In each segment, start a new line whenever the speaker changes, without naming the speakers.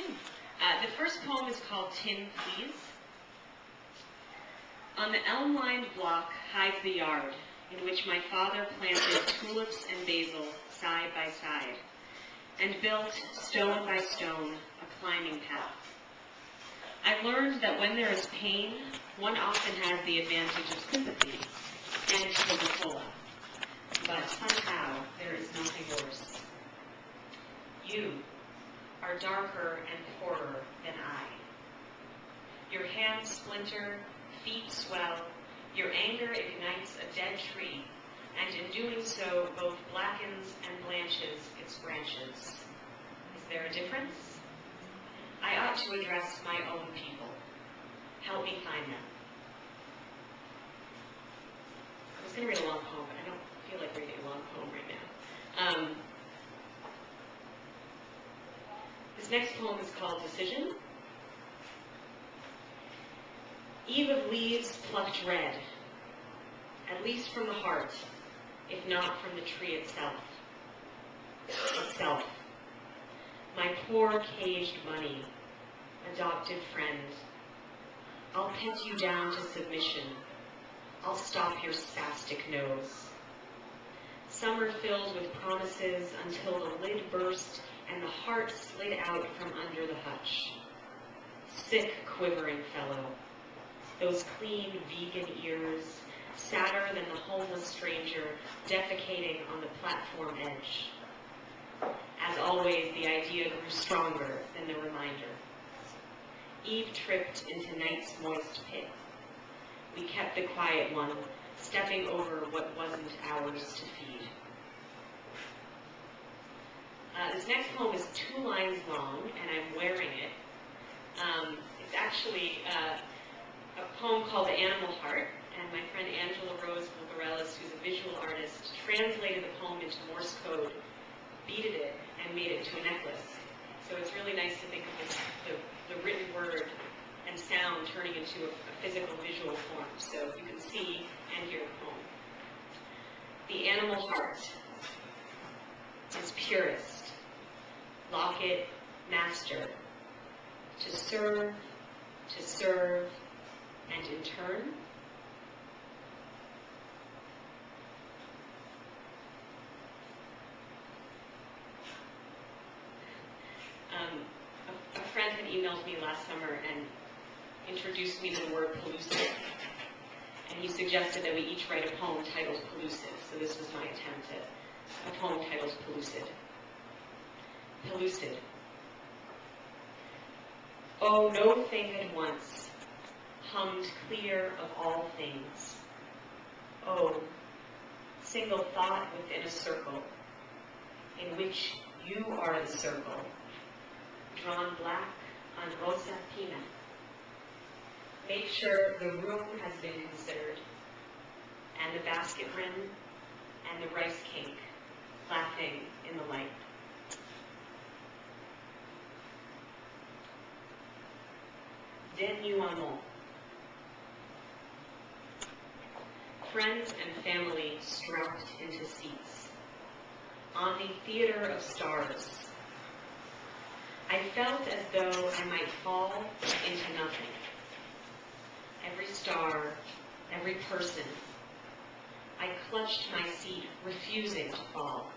The first poem is called Tin Please. On the elm-lined block hides the yard, in which my father planted tulips and basil side by side, and built, stone by stone, a climbing path. I've learned that when there is pain, one often has the advantage of sympathy and Coca-Cola. But somehow there is nothing worse. You are darker and poorer than I. Your hands splinter, feet swell, your anger ignites a dead tree, and in doing so both blackens and blanches its branches. Is there a difference? I ought to address my own people. Help me find them. I was going to read a long poem, but I don't feel like reading a long poem right now. This next poem is called Decision. Eve of leaves plucked red, at least from the heart, if not from the tree itself. My poor caged bunny, adopted friend, I'll pet you down to submission. I'll stop your spastic nose. Summer filled with promises until the lid burst and the heart slid out from under the hutch. Sick, quivering fellow. Those clean vegan ears, sadder than the homeless stranger defecating on the platform edge. As always, the idea grew stronger than the reminder. Eve tripped into night's moist pit. We kept the quiet one, stepping over what wasn't ours to feed. This next poem is 2 lines long, and I'm wearing it. It's actually a poem called The Animal Heart, and my friend Angela Rose Bulgarellis, who's a visual artist, translated the poem into Morse code, beaded it, and made it into a necklace. So it's really nice to think of the written word and sound turning into a physical visual form, so you can see and hear the poem. The animal heart is purest, locket, master, to serve, and in turn, a friend had emailed me last summer and introduced me to the word pellucid, and he suggested that we each write a poem titled Pellucid, so this was my attempt at a poem titled Pellucid. Pellucid. Oh, no thing at once hummed clear of all things. Oh, single thought within a circle, in which you are the circle, drawn black on rosa pina. Make sure the room has been considered, and the basket rim, and the rice cake, laughing in the light. Denouement. Friends and family strapped into seats. On the theater of stars. I felt as though I might fall into nothing. Every star, every person. I clutched my seat, refusing to fall.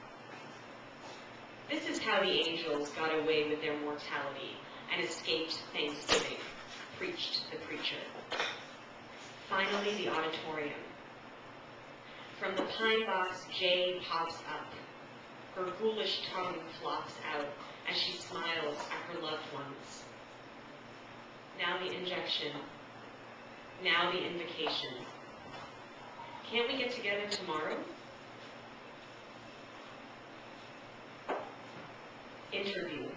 This is how the angels got away with their mortality and escaped Thanksgiving, preached the preacher. Finally, the auditorium. From the pine box, Jay pops up. Her ghoulish tongue flops out as she smiles at her loved ones. Now the injection. Now the invocation. Can't we get together tomorrow? Interview.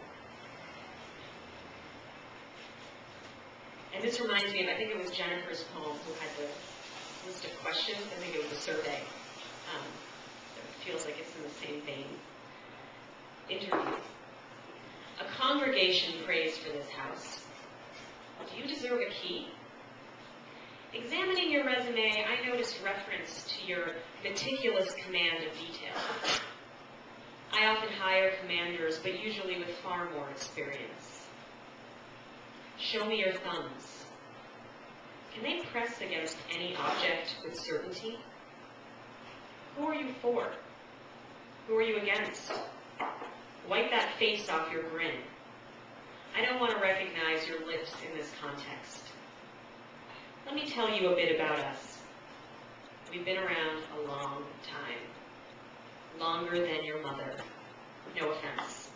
And this reminds me of, I think it was Jennifer's poem who had the list of questions. I think it was a survey. It feels like it's in the same vein. Interview. A congregation prays for this house. Do you deserve a key? Examining your resume, I noticed reference to your meticulous command of detail. I often hire commanders, but usually with far more experience. Show me your thumbs. Can they press against any object with certainty? Who are you for? Who are you against? Wipe that face off your grin. I don't want to recognize your lips in this context. Let me tell you a bit about us. We've been around a long time. Longer than your mother. No offense.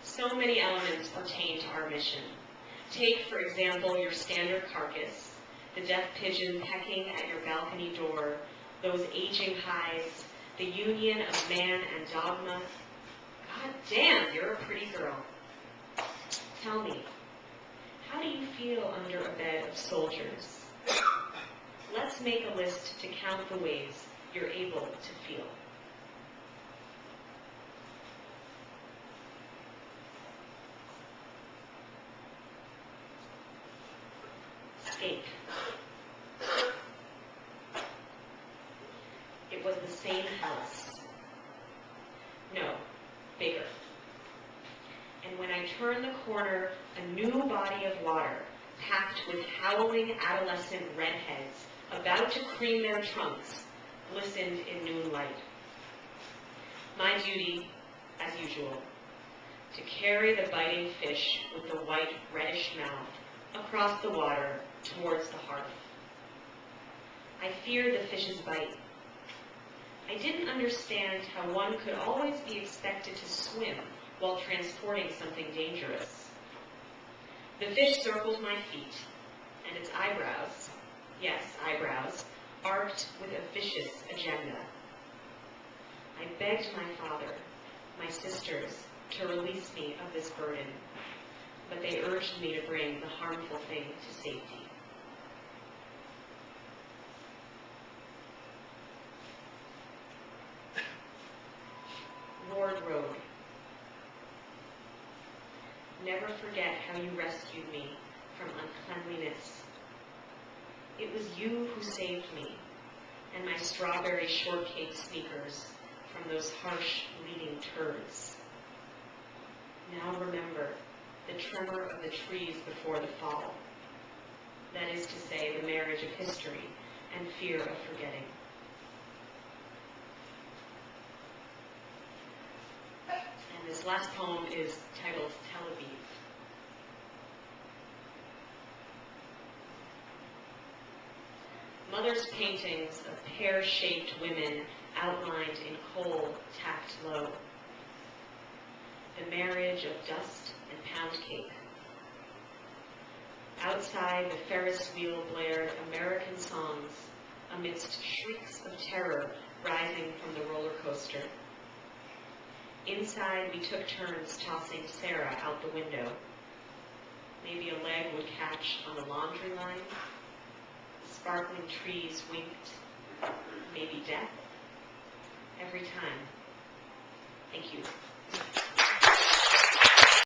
So many elements pertain to our mission. Take, for example, your standard carcass, the deaf pigeon pecking at your balcony door, those aging highs, the union of man and dogma. God damn, you're a pretty girl. Tell me, how do you feel under a bed of soldiers? Let's make a list to count the ways you're able to feel. Escape. It was the same house. No, bigger. And when I turned the corner, a new body of water, packed with howling adolescent redheads, about to cream their trunks, glistened in noon light. My duty, as usual, to carry the biting fish with the white, reddish mouth across the water towards the hearth. I feared the fish's bite. I didn't understand how one could always be expected to swim while transporting something dangerous. The fish circled my feet, and its eyebrows, yes, eyebrows, arced with a vicious agenda. I begged my father, my sisters, to release me of this burden, but they urged me to bring the harmful thing to safety. Lord Road. Never forget how you rescued me from uncleanliness. It was you who saved me, and my strawberry shortcake sneakers from those harsh, bleeding turds. Now remember the tremor of the trees before the fall. That is to say, the marriage of history and fear of forgetting. And this last poem is titled Tel Aviv. Mother's paintings of pear-shaped women outlined in coal tacked low. The marriage of dust and pound cake. Outside, the Ferris wheel blared American songs amidst shrieks of terror rising from the roller coaster. Inside, we took turns tossing Sarah out the window. Maybe a leg would catch on the laundry line. The sparkling trees winked. Maybe death. Every time. Thank you.